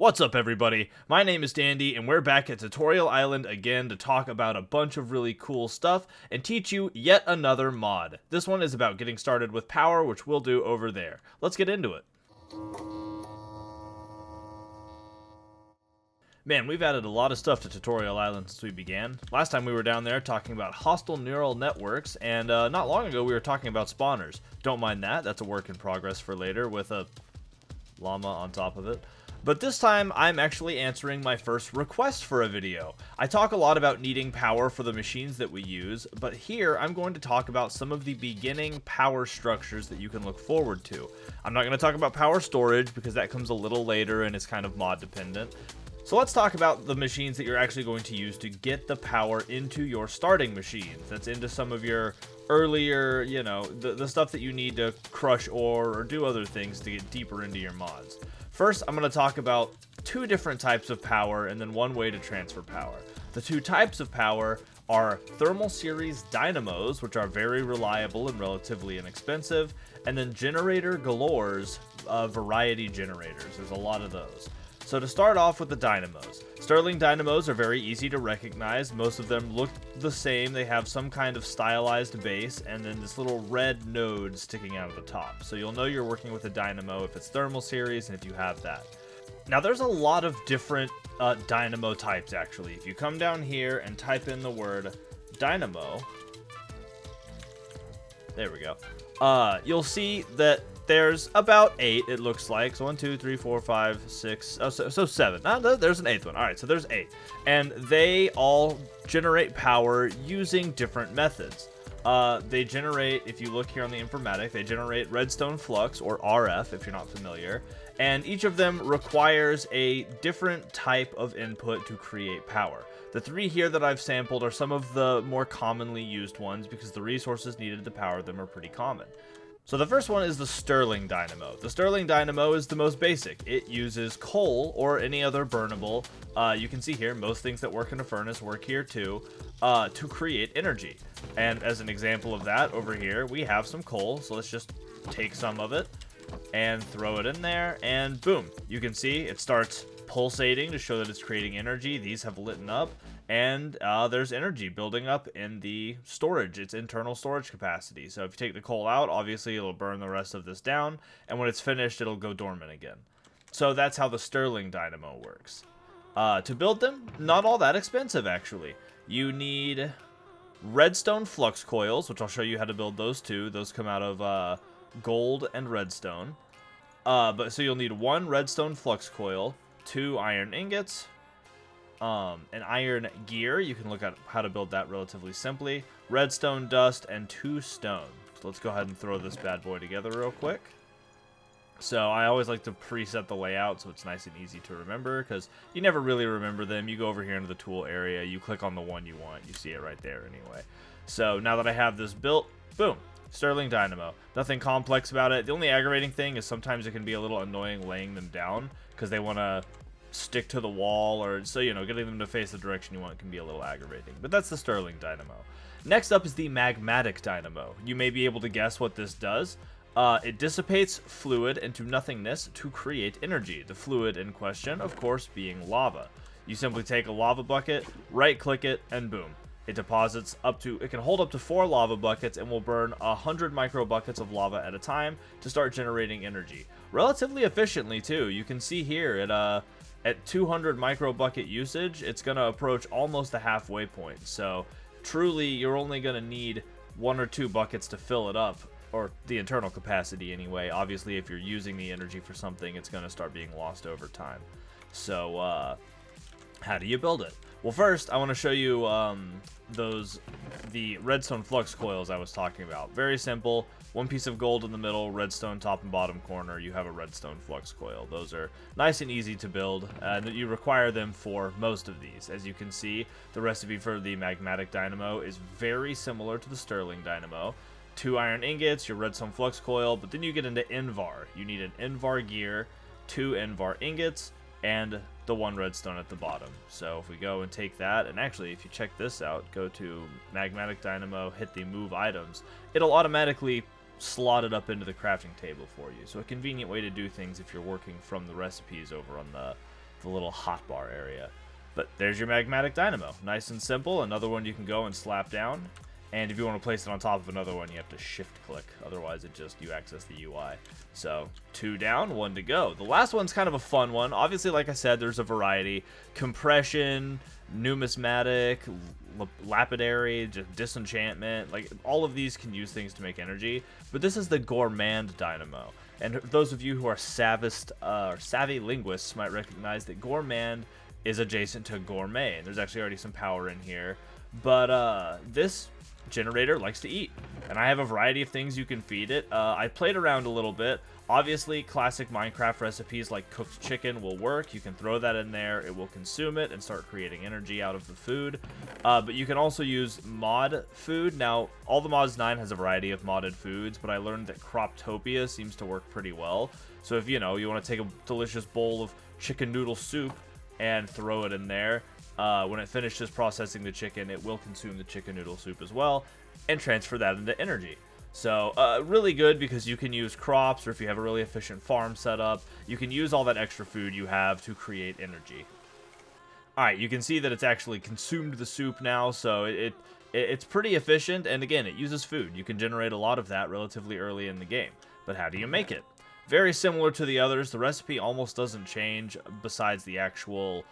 What's up, everybody? My name is Dandy, and we're back at Tutorial Island again to talk about a bunch of really cool stuff and teach you yet another mod. This one is about getting started with power, which we'll do over there. Let's get into it. Man, we've added a lot of stuff to Tutorial Island since we began. Last time we were down there talking about hostile neural networks, and not long ago we were talking about spawners. Don't mind that, that's a work in progress for later with a llama on top of it. But this time, I'm actually answering my first request for a video. I talk a lot about needing power for the machines that we use, but here I'm going to talk about some of the beginning power structures that you can look forward to. I'm not going to talk about power storage because that comes a little later and is kind of mod dependent. So let's talk about the machines that you're actually going to use to get the power into your starting machines. That's into some of your earlier, you know, the stuff that you need to crush ore or do other things to get deeper into your mods. First, I'm going to talk about two different types of power and then one way to transfer power. The two types of power are thermal series dynamos, which are very reliable and relatively inexpensive, and then generator galore's variety generators. There's a lot of those. So to start off with the dynamos. Stirling dynamos are very easy to recognize. Most of them look the same. They have some kind of stylized base and then this little red node sticking out of the top. So you'll know you're working with a dynamo if it's thermal series and if you have that. Now there's a lot of different dynamo types actually. If you come down here and type in the word dynamo, there we go. You'll see that there's about 8, it looks like. So 1, 2, 3, 4, 5, 6, so 7. There's an 8th one. Alright, so there's 8. And they all generate power using different methods. They generate, if you look here on the informatic, they generate redstone flux, or RF, if you're not familiar. And each of them requires a different type of input to create power. The 3 here that I've sampled are some of the more commonly used ones because the resources needed to power them are pretty common. So the first one is the Stirling dynamo. The Stirling dynamo is the most basic. It uses coal or any other burnable. You can see here, most things that work in a furnace work here too, to create energy. And as an example of that, over here, we have some coal. So let's just take some of it and throw it in there, and boom. You can see it starts pulsating to show that it's creating energy. These have lit up, and there's energy building up in the storage, its internal storage capacity. So if you take the coal out, obviously it'll burn the rest of this down, and when it's finished, it'll go dormant again. So that's how the Stirling dynamo works. To build them, not all that expensive actually. You need redstone flux coils, which I'll show you how to build those too. Those come out of gold and redstone. So you'll need 1 redstone flux coil, 2 iron ingots, an iron gear. You can look at how to build that relatively simply. Redstone dust and 2 stone. So let's go ahead and throw this bad boy together real quick. So I always like to preset the layout so it's nice and easy to remember because you never really remember them. You go over here into the tool area, you click on the one you want, you see it right there anyway. So now that I have this built, boom. Stirling dynamo. Nothing complex about it. The only aggravating thing is sometimes it can be a little annoying laying them down because they want to stick to the wall, or so, you know, getting them to face the direction you want can be a little aggravating. But that's the Stirling dynamo. Next up is the magmatic dynamo. You may be able to guess what this does. It dissipates fluid into nothingness to create energy. The fluid in question, of course, being lava. You simply take a lava bucket, right click it, and boom. It deposits it can hold up to 4 lava buckets and will burn 100 micro buckets of lava at a time to start generating energy. Relatively efficiently too. You can see here at 200 micro bucket usage, it's going to approach almost the halfway point. So truly, you're only going to need 1 or 2 buckets to fill it up, or the internal capacity anyway. Obviously, if you're using the energy for something, it's going to start being lost over time. So how do you build it? Well, first, I want to show you the redstone flux coils I was talking about. Very simple. 1 piece of gold in the middle, redstone top and bottom corner, you have a redstone flux coil. Those are nice and easy to build, and you require them for most of these. As you can see, the recipe for the magmatic dynamo is very similar to the Stirling dynamo. 2 iron ingots, your redstone flux coil, but then you get into Invar. You need an Invar gear, 2 Invar ingots, and the 1 redstone at the bottom. So if we go and take that, and actually if you check this out, go to magmatic dynamo, hit the move items, it'll automatically slot it up into the crafting table for you. So a convenient way to do things if you're working from the recipes over on the the little hotbar area. But there's your magmatic dynamo. Nice and simple. Another one you can go and slap down. And if you want to place it on top of another one, you have to shift click. Otherwise, you access the UI. So 2 down, 1 to go. The last one's kind of a fun one. Obviously, like I said, there's a variety. Compression, numismatic, lapidary, just disenchantment. Like, all of these can use things to make energy. But this is the gourmand dynamo. And those of you who are savvy linguists might recognize that gourmand is adjacent to gourmet. And there's actually already some power in here. But this generator likes to eat, and I have a variety of things you can feed it. I played around a little bit. Obviously, classic Minecraft recipes like cooked chicken will work. You can throw that in there, it will consume it and start creating energy out of the food. But you can also use mod food. Now, all the mods 9 has a variety of modded foods, but I learned that Croptopia seems to work pretty well. So if you want to take a delicious bowl of chicken noodle soup and throw it in there, when it finishes processing the chicken, it will consume the chicken noodle soup as well and transfer that into energy. So really good, because you can use crops, or if you have a really efficient farm setup, you can use all that extra food you have to create energy. Alright, you can see that it's actually consumed the soup now, so it's pretty efficient, and again, it uses food. You can generate a lot of that relatively early in the game. But how do you make it? Very similar to the others. The recipe almost doesn't change besides the actual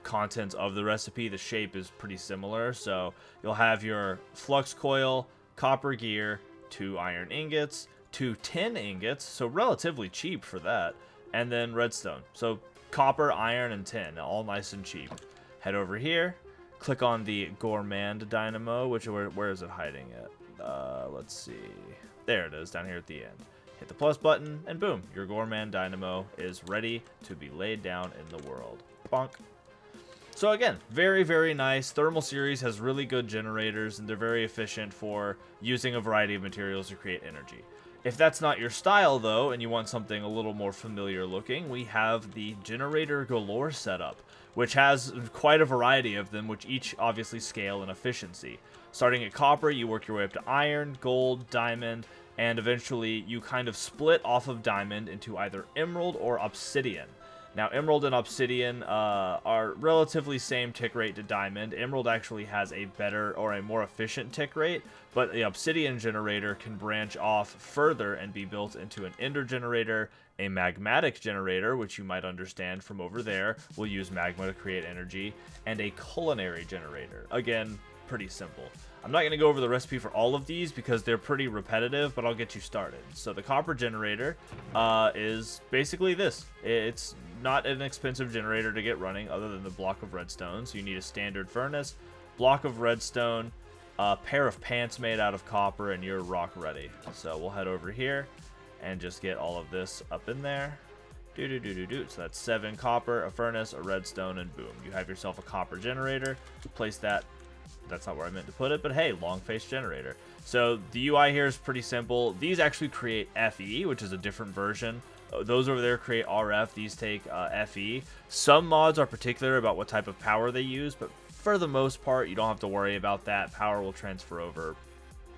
contents of the recipe. The shape is pretty similar. So you'll have your flux coil, copper gear, 2 iron ingots, 2 tin ingots, so relatively cheap for that, and then redstone. So copper, iron, and tin, all nice and cheap. Head over here, click on the gourmand dynamo, where is it hiding at? Let's see. There it is, down here at the end. Hit the plus button, and boom, your gourmand dynamo is ready to be laid down in the world. Bonk. So again, very, very nice. Thermal Series has really good generators, and they're very efficient for using a variety of materials to create energy. If that's not your style, though, and you want something a little more familiar looking, we have the Generator Galore setup, which has quite a variety of them, which each obviously scale in efficiency. Starting at copper, you work your way up to iron, gold, diamond, and eventually you kind of split off of diamond into either emerald or obsidian. Now, emerald and obsidian are relatively same tick rate to diamond. Emerald actually has a better or a more efficient tick rate, but the obsidian generator can branch off further and be built into an ender generator, a magmatic generator, which you might understand from over there, will use magma to create energy, and a culinary generator. Again, pretty simple. I'm not going to go over the recipe for all of these because they're pretty repetitive, but I'll get you started. So the copper generator is basically this. It's not an expensive generator to get running other than the block of redstone. So you need a standard furnace, block of redstone, a pair of pants made out of copper, and you're rock ready. So we'll head over here and just get all of this up in there. So that's 7 copper, a furnace, a redstone, and boom. You have yourself a copper generator. Place that. That's not where I meant to put it, but hey, long face generator. So the UI here is pretty simple. These actually create FE, which is a different version. Those over there create RF. These take FE. Some mods are particular about what type of power they use, but for the most part, you don't have to worry about that. Power will transfer over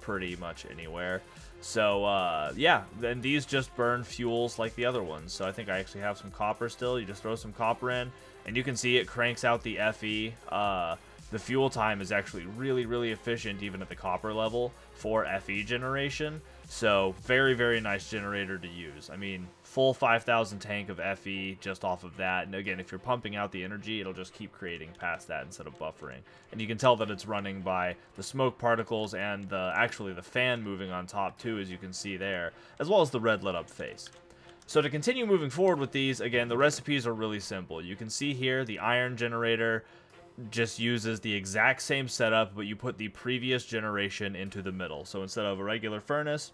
pretty much anywhere. So yeah, then these just burn fuels like the other ones. So I think I actually have some copper still. You just throw some copper in, and you can see it cranks out the FE. The fuel time is actually really, really efficient even at the copper level for FE generation. So very, very nice generator to use. I mean, full 5,000 tank of FE just off of that. And again, if you're pumping out the energy, it'll just keep creating past that instead of buffering. And you can tell that it's running by the smoke particles and actually the fan moving on top too, as you can see there, as well as the red lit up face. So to continue moving forward with these, again, the recipes are really simple. You can see here the iron generator just uses the exact same setup, but you put the previous generation into the middle. So instead of a regular furnace,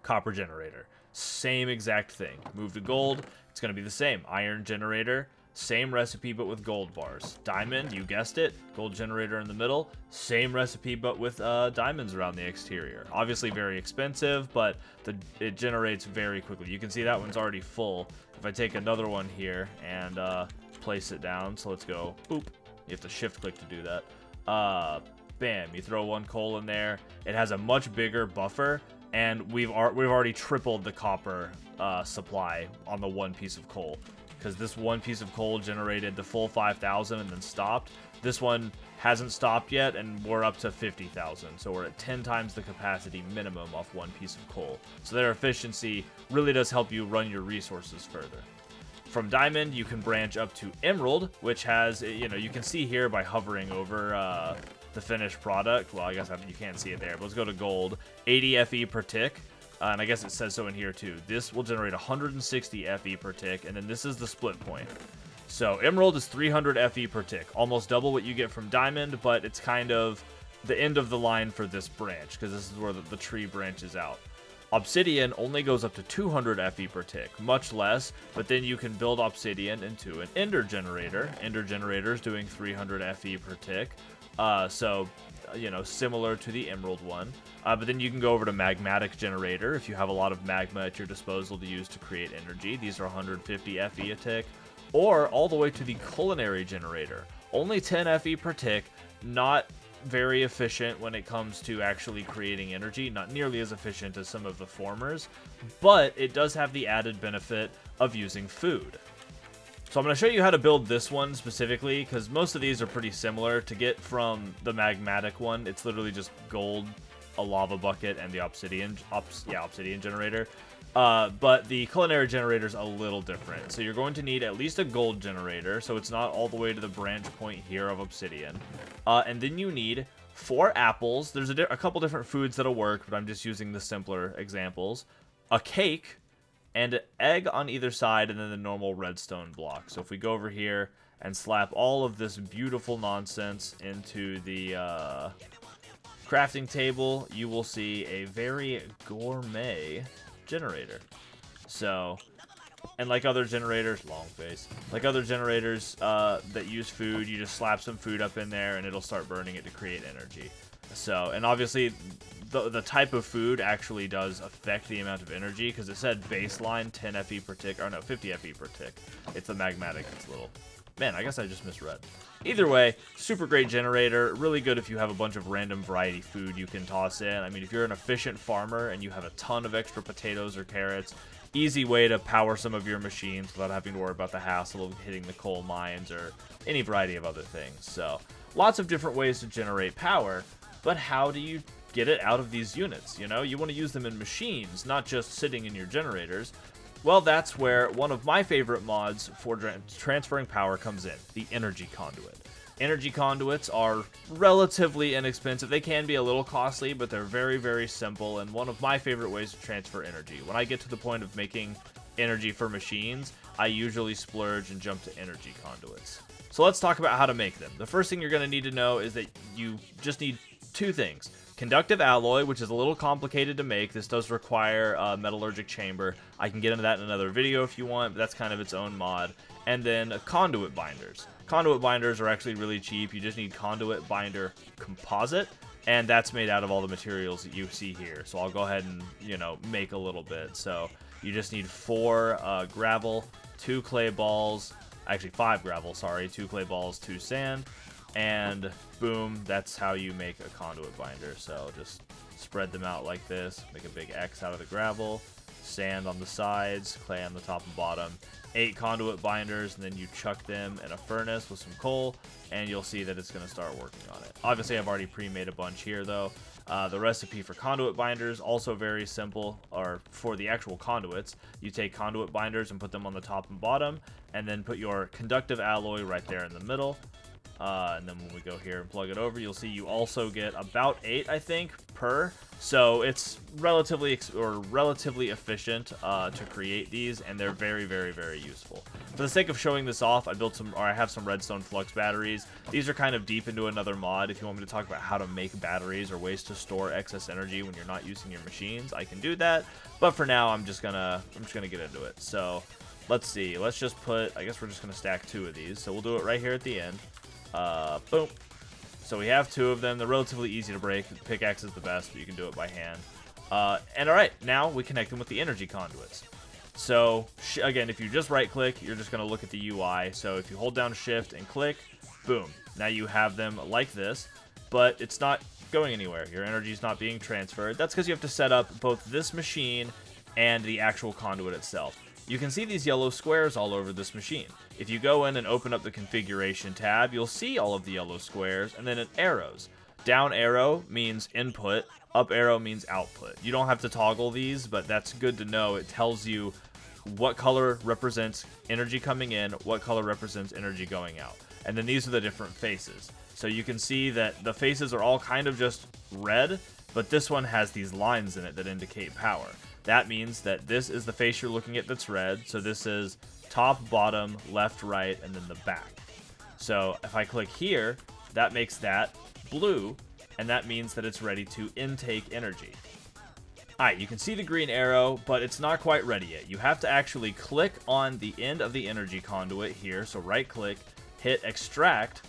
copper generator. Same exact thing. Move to gold, it's going to be the same. Iron generator, same recipe but with gold bars. Diamond, you guessed it, gold generator in the middle. Same recipe but with diamonds around the exterior. Obviously very expensive, but it generates very quickly. You can see that one's already full. If I take another one here and place it down, so let's go, boop. You have to shift click to do that. Bam, you throw 1 coal in there. It has a much bigger buffer, and we've already tripled the copper supply on the 1 piece of coal. because this one piece of coal generated the full 5,000 and then stopped. This one hasn't stopped yet, and we're up to 50,000, so we're at 10 times the capacity minimum off one piece of coal. So their efficiency really does help you run your resources further. From diamond, you can branch up to emerald, which has, you know, you can see here by hovering over the finished product. Well, I guess you can't see it there, but let's go to gold. 80 FE per tick. And I guess it says so in here too. This will generate 160 FE per tick, and then this is the split point. So emerald is 300 FE per tick, almost double what you get from diamond, but it's kind of the end of the line for this branch, because this is where the tree branches out. Obsidian only goes up to 200 FE per tick, much less, but then you can build obsidian into an ender generator. Ender generator is doing 300 FE per tick, so, you know, similar to the emerald one. But then you can go over to magmatic generator if you have a lot of magma at your disposal to use to create energy. These are 150 FE a tick. Or all the way to the culinary generator. Only 10 FE per tick, not very efficient when it comes to actually creating energy, not nearly as efficient as some of the formers, but it does have the added benefit of using food. So I'm going to show you how to build this one specifically, because most of these are pretty similar. To get from the magmatic one, it's literally just gold, a lava bucket, and the obsidian generator. But the culinary generator is a little different. So you're going to need at least a gold generator, so it's not all the way to the branch point here of obsidian. And then you need 4 apples. There's a couple different foods that'll work, but I'm just using the simpler examples. A cake, and an egg on either side, and then the normal redstone block. So if we go over here and slap all of this beautiful nonsense into the crafting table, you will see a very gourmet generator. So, and like other generators, long face, like other generators that use food, you just slap some food up in there and it'll start burning it to create energy. So, and obviously the type of food actually does affect the amount of energy, because it said baseline 10 FE per tick, or no, 50 FE per tick. It's the magmatic, it's little. Man, I guess I just misread. Either way, super great generator. Really good if you have a bunch of random variety food you can toss in. I mean, if you're an efficient farmer and you have a ton of extra potatoes or carrots, easy way to power some of your machines without having to worry about the hassle of hitting the coal mines or any variety of other things. So, lots of different ways to generate power, but how do you get it out of these units? You know, you want to use them in machines, not just sitting in your generators. Well, that's where one of my favorite mods for transferring power comes in, the energy conduit. Energy conduits are relatively inexpensive. They can be a little costly, but they're very, very simple, and one of my favorite ways to transfer energy. When I get to the point of making energy for machines, I usually splurge and jump to energy conduits. So let's talk about how to make them. The first thing you're going to need to know is that you just need 2 things. Conductive alloy, which is a little complicated to make. This does require a metallurgic chamber. I can get into that in another video if you want, but that's kind of its own mod. And then conduit binders. Conduit binders are actually really cheap. You just need conduit binder composite, and that's made out of all the materials that you see here. So I'll go ahead and, you know, make a little bit. So you just need 4 gravel, 2 clay balls, actually 5 gravel, sorry, 2 clay balls, 2 sand, and boom, that's how you make a conduit binder. So just spread them out like this, make a big X out of the gravel, sand on the sides, clay on the top and bottom, 8 conduit binders, and then you chuck them in a furnace with some coal, and you'll see that it's going to start working on it. Obviously, I've already pre-made a bunch here, though. The recipe for conduit binders, also very simple, or for the actual conduits, you take conduit binders and put them on the top and bottom, and then put your conductive alloy right there in the middle. And then when we go here and plug it over, you'll see you also get about 8, I think, per. So it's relatively efficient to create these, and they're very, very, very useful. For the sake of showing this off, I have some redstone flux batteries. These are kind of deep into another mod. If you want me to talk about how to make batteries or ways to store excess energy when you're not using your machines, I can do that. But for now, I'm just gonna get into it. So let's see. Let's just put. I guess we're just gonna stack 2 of these. So we'll do it right here at the end. Boom. So we have 2 of them. They're relatively easy to break. The pickaxe is the best, but you can do it by hand. And alright, now we connect them with the energy conduits. So, again, if you just right-click, you're just going to look at the UI. So if you hold down Shift and click, boom. Now you have them like this, but it's not going anywhere. Your energy is not being transferred. That's because you have to set up both this machine and the actual conduit itself. you can see these yellow squares all over this machine. If you go in and open up the configuration tab, you'll see all of the yellow squares, and then in arrows. Down arrow means input, up arrow means output. You don't have to toggle these, but that's good to know. It tells you what color represents energy coming in, what color represents energy going out. And then these are the different faces. So you can see that the faces are all kind of just red, but this one has these lines in it that indicate power. That means that this is the face you're looking at that's red, so this is top, bottom, left, right, and then the back. So if I click here, that makes that blue, and that means that it's ready to intake energy. Alright, you can see the green arrow, but it's not quite ready yet. You have to actually click on the end of the energy conduit here, so right click, hit extract,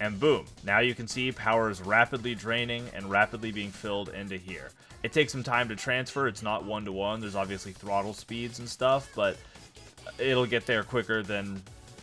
and boom. Now you can see power is rapidly draining and rapidly being filled into here. It takes some time to transfer, it's not one-to-one, there's obviously throttle speeds and stuff, but it'll get there quicker than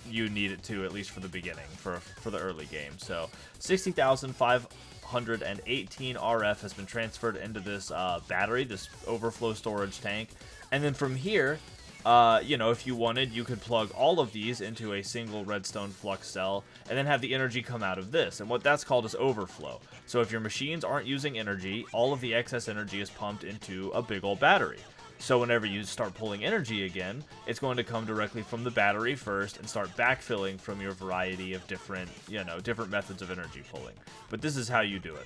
you need it to, at least for the beginning, for the early game. So 60,518 RF has been transferred into this battery, this overflow storage tank. And then from here, you know, if you wanted, you could plug all of these into a single redstone flux cell and then have the energy come out of this. And what that's called is overflow. So if your machines aren't using energy, all of the excess energy is pumped into a big old battery. So whenever you start pulling energy again, it's going to come directly from the battery first and start backfilling from your variety of different, you know, different methods of energy pulling. But this is how you do it.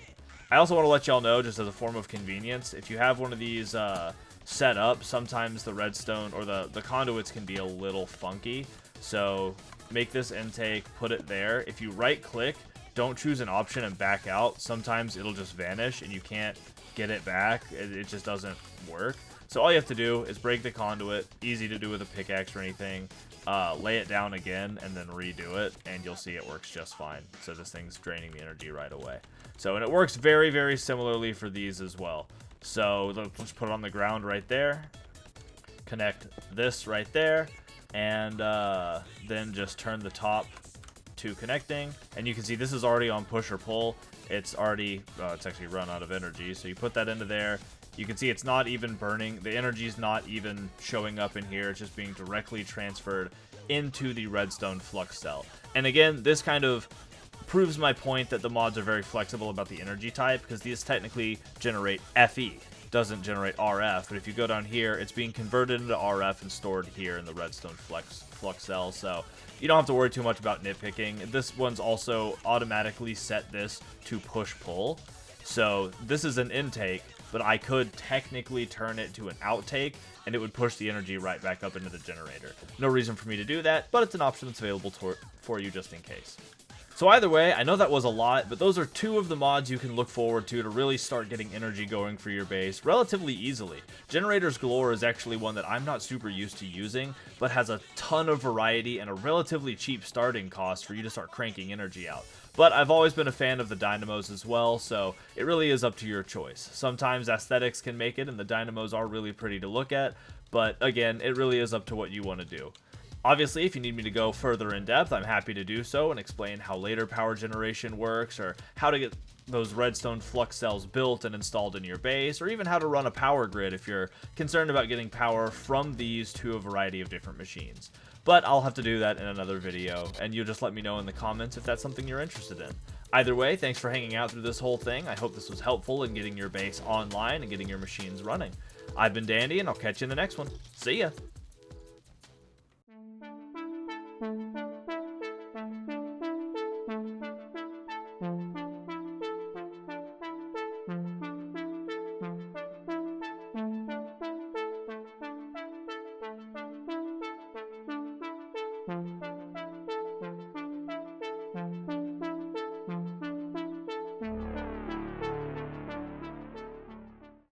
I also want to let y'all know, just as a form of convenience, if you have one of these set up, sometimes the redstone or the conduits can be a little funky. So make this intake, put it there. If you right click, don't choose an option and back out. Sometimes it'll just vanish and you can't get it back. It just doesn't work. So all you have to do is break the conduit, easy to do with a pickaxe or anything, lay it down again, and then redo it, and you'll see it works just fine. So this thing's draining the energy right away. So, and it works very, very similarly for these as well. So let's put it on the ground right there, connect this right there, and then just turn the top to connecting, and you can see this is already on push or pull. It's already, it's actually run out of energy, so you put that into there. You can see it's not even burning. The energy is not even showing up in here. It's just being directly transferred into the redstone flux cell. And again, this kind of proves my point that the mods are very flexible about the energy type, because these technically generate FE, doesn't generate RF. But if you go down here, it's being converted into RF and stored here in the redstone flux cell. So you don't have to worry too much about nitpicking. This one's also automatically set this to push-pull. So this is an intake, but I could technically turn it to an outtake, and it would push the energy right back up into the generator. No reason for me to do that, but it's an option that's available for you just in case. So either way, I know that was a lot, but those are two of the mods you can look forward to really start getting energy going for your base relatively easily. Generators Galore is actually one that I'm not super used to using, but has a ton of variety and a relatively cheap starting cost for you to start cranking energy out. But I've always been a fan of the dynamos as well, so it really is up to your choice. Sometimes aesthetics can make it, and the dynamos are really pretty to look at, but again, it really is up to what you want to do. Obviously, if you need me to go further in depth, I'm happy to do so and explain how later power generation works, or how to get those redstone flux cells built and installed in your base, or even how to run a power grid if you're concerned about getting power from these to a variety of different machines. But I'll have to do that in another video, and you'll just let me know in the comments if that's something you're interested in. Either way, thanks for hanging out through this whole thing. I hope this was helpful in getting your base online and getting your machines running. I've been Dandy, and I'll catch you in the next one. See ya!